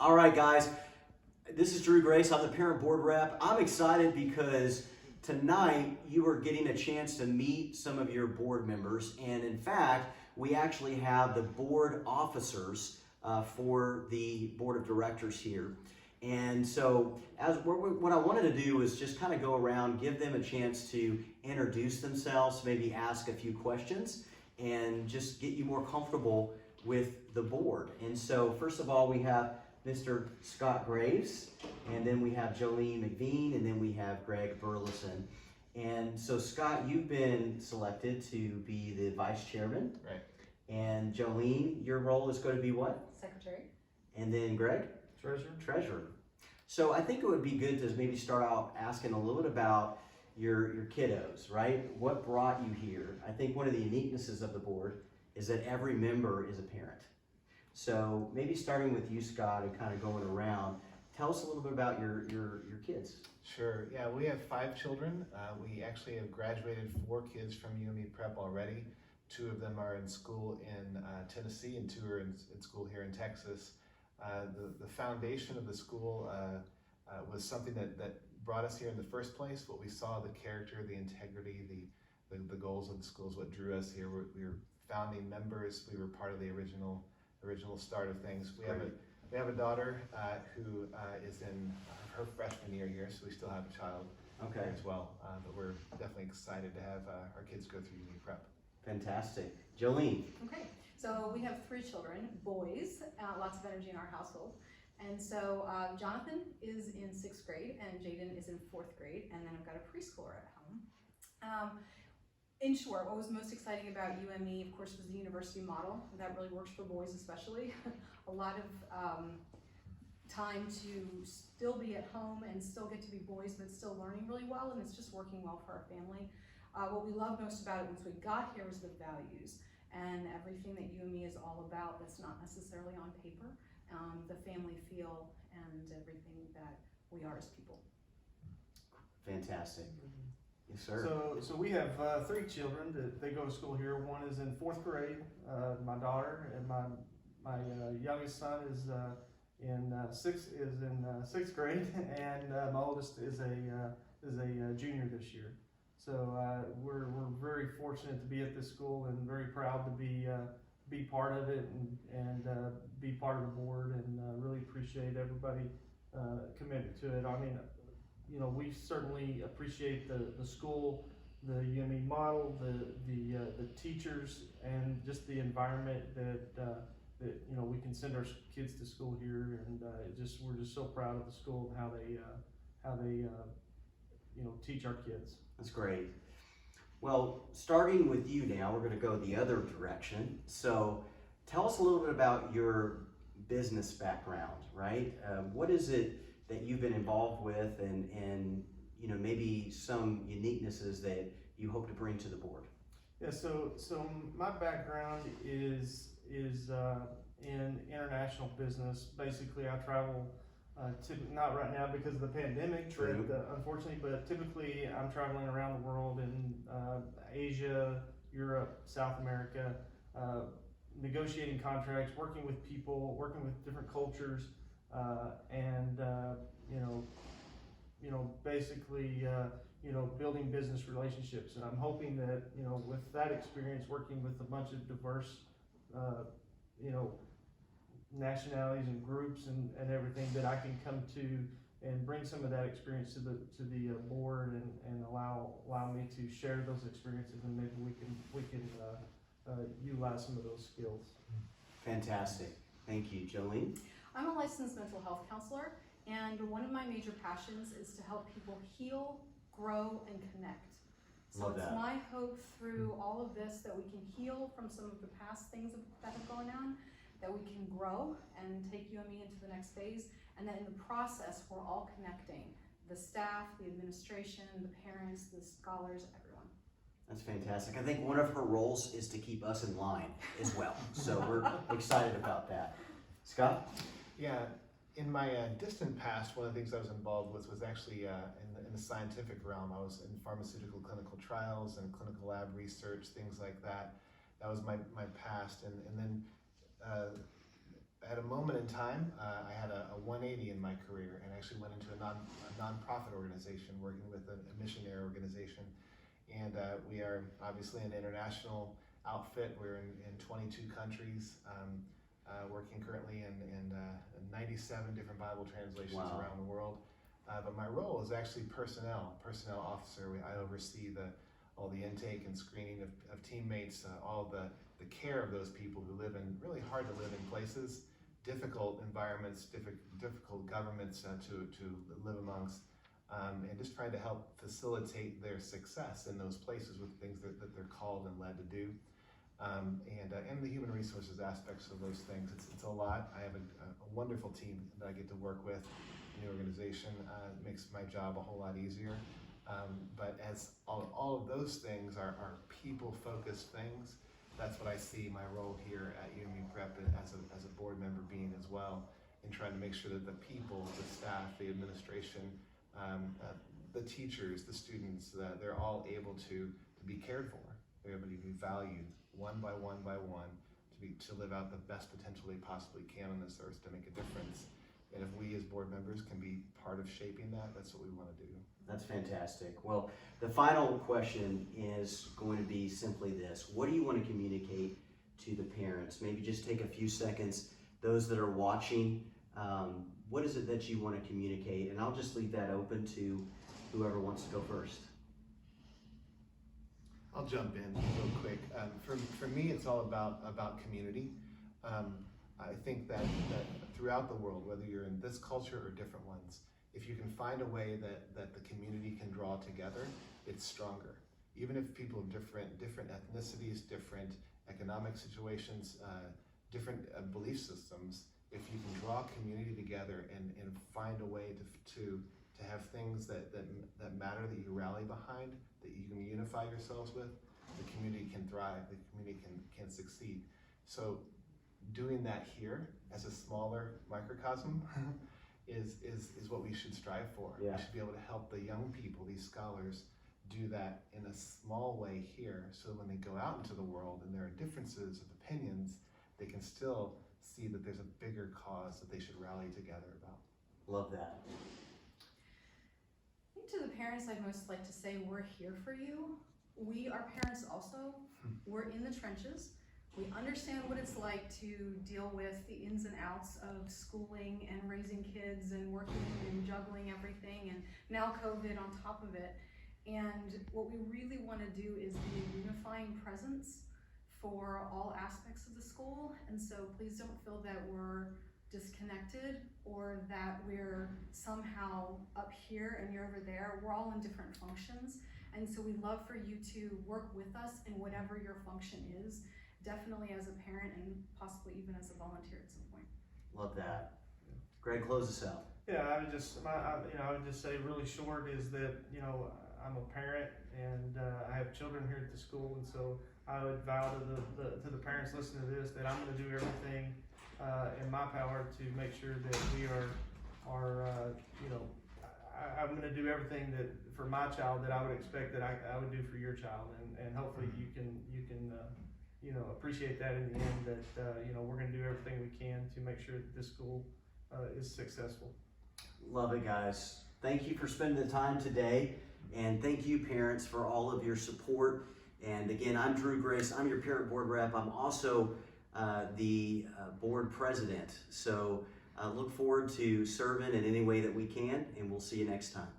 All right, guys. This is Drew Grace. I'm the parent board rep. I'm excited because tonight you are getting a chance to meet some of your board members. And in fact, we actually have the board officers for the board of directors here. And so, what I wanted to do is just kind of go around, give them a chance to introduce themselves, maybe ask a few questions, and just get you more comfortable with the board. And so, first of all, we have Mr. Scott Graves, and then we have Jolene McVean, and then we have Greg Burleson. And so, Scott, you've been selected to be the vice chairman. Right. And Jolene, your role is going to be what? Secretary. And then Greg? Treasurer. So I think it would be good to maybe start out asking a little bit about your kiddos, right? What brought you here? I think one of the uniquenesses of the board is that every member is a parent. So maybe starting with you, Scott, and kind of going around, tell us a little bit about your kids. Sure. Yeah, we have 5 children. We actually have graduated 4 kids from UME Prep already. 2 of them are in school in Tennessee, and 2 are in school here in Texas. The foundation of the school was something that brought us here in the first place. What we saw, the character, the integrity, the goals of the school is what drew us here. We were founding members. We were part of the original start of things. We have a daughter who is in her freshman year here, so we still have a child here as well. But we're definitely excited to have our kids go through UME Prep. Fantastic. Jolene. Okay, so we have 3 children, boys, lots of energy in our household. And so Jonathan is in 6th grade and Jaden is in 4th grade, and then I've got a preschooler at home. In short, what was most exciting about UME, of course, was the university model. That really works for boys especially. A lot of time to still be at home and still get to be boys, but still learning really well, and it's just working well for our family. What we loved most about it once we got here was the values and everything that UME is all about that's not necessarily on paper, the family feel and everything that we are as people. Fantastic. Yes, sir. So we have 3 children that they go to school here. One is in 4th grade, my daughter, and my youngest son is in 6th grade, and my oldest is a junior this year. So we're very fortunate to be at this school and very proud to be part of it and be part of the board, and really appreciate everybody committed to it. I mean, you know, we certainly appreciate the school, the UME model, the teachers, and just the environment that you know we can send our kids to school here, and we're just so proud of the school and how they you know teach our kids. That's great. Well, starting with you now, we're going to go the other direction. So tell us a little bit about your business background, right? What is it that you've been involved with, and you know, maybe some uniquenesses that you hope to bring to the board? Yeah, so my background is in international business. Basically, I travel, not right now because of the pandemic, True. but unfortunately, but typically I'm traveling around the world in Asia, Europe, South America, negotiating contracts, working with people, working with different cultures, and basically building business relationships. And I'm hoping that with that experience, working with a bunch of diverse nationalities and groups and everything, that I can come to and bring some of that experience to the board and allow me to share those experiences, and maybe we can utilize some of those skills. Fantastic. Thank you. Jolene? I'm a licensed mental health counselor, and one of my major passions is to help people heal, grow, and connect. So Love it's that. my hope through all of this that we can heal from some of the past things that have gone on, that we can grow and take UME into the next phase, and that in the process we're all connecting. The staff, the administration, the parents, the scholars, everyone. That's fantastic. I think one of her roles is to keep us in line as well. So we're excited about that. Scott? Yeah, in my distant past, one of the things I was involved with was actually in the scientific realm. I was in pharmaceutical clinical trials and clinical lab research, things like that. That was my past, and then at a moment in time, I had a 180 in my career and actually went into a nonprofit organization working with a missionary organization. And we are obviously an international outfit. We're in 22 countries, working currently in 97 different Bible translations Wow. around the world. But my role is actually personnel officer. I oversee all the intake and screening of teammates, all the care of those people who live in really hard to live in places, difficult environments, difficult governments to live amongst, and just trying to help facilitate their success in those places with things that they're called and led to do. And the human resources aspects of those things. It's a lot. I have a wonderful team that I get to work with in the organization. It makes my job a whole lot easier. But as all of those things are people-focused things, that's what I see my role here at UME Prep as a board member being as well, in trying to make sure that the people, the staff, the administration, the teachers, the students, they're all able to be cared for. They're able to be valued one by one by one, to live out the best potential they possibly can on this earth to make a difference. And if we as board members can be part of shaping that, that's what we want to do. That's fantastic. Well, the final question is going to be simply this. What do you want to communicate to the parents? Maybe just take a few seconds. Those that are watching, what is it that you want to communicate? And I'll just leave that open to whoever wants to go first. I'll jump in real quick. For me, it's all about community. I think that throughout the world, whether you're in this culture or different ones, if you can find a way that the community can draw together, it's stronger. Even if people of different ethnicities, different economic situations, different belief systems, if you can draw community together and find a way to have things that matter, that you rally behind, that you can unify yourselves with, the community can thrive, the community can succeed. So doing that here as a smaller microcosm is what we should strive for. Yeah. We should be able to help the young people, these scholars, do that in a small way here, so when they go out into the world and there are differences of opinions, they can still see that there's a bigger cause that they should rally together about. Love that. I think to the parents, I'd most like to say, we're here for you. We are parents also. We're in the trenches. We understand what it's like to deal with the ins and outs of schooling and raising kids and working and juggling everything, and now COVID on top of it. And what we really want to do is be a unifying presence for all aspects of the school. And so please don't feel that we're disconnected or that we're somehow up here and you're over there. We're all in different functions. And so we'd love for you to work with us in whatever your function is, definitely as a parent and possibly even as a volunteer at some point. Love that. Greg, close us out. Yeah, I would just say really short is that, I'm a parent and I have children here at the school, and so I would vow to the parents listening to this that I'm going to do everything in my power to make sure that we are I'm going to do everything that for my child that I would expect that I would do for your child, and hopefully you can appreciate that in the end, that we're going to do everything we can to make sure that this school is successful. Love it, guys. Thank you for spending the time today. And thank you, parents, for all of your support. And again, I'm Drew Grace. I'm your parent board rep. I'm also the board president. So look forward to serving in any way that we can, and we'll see you next time.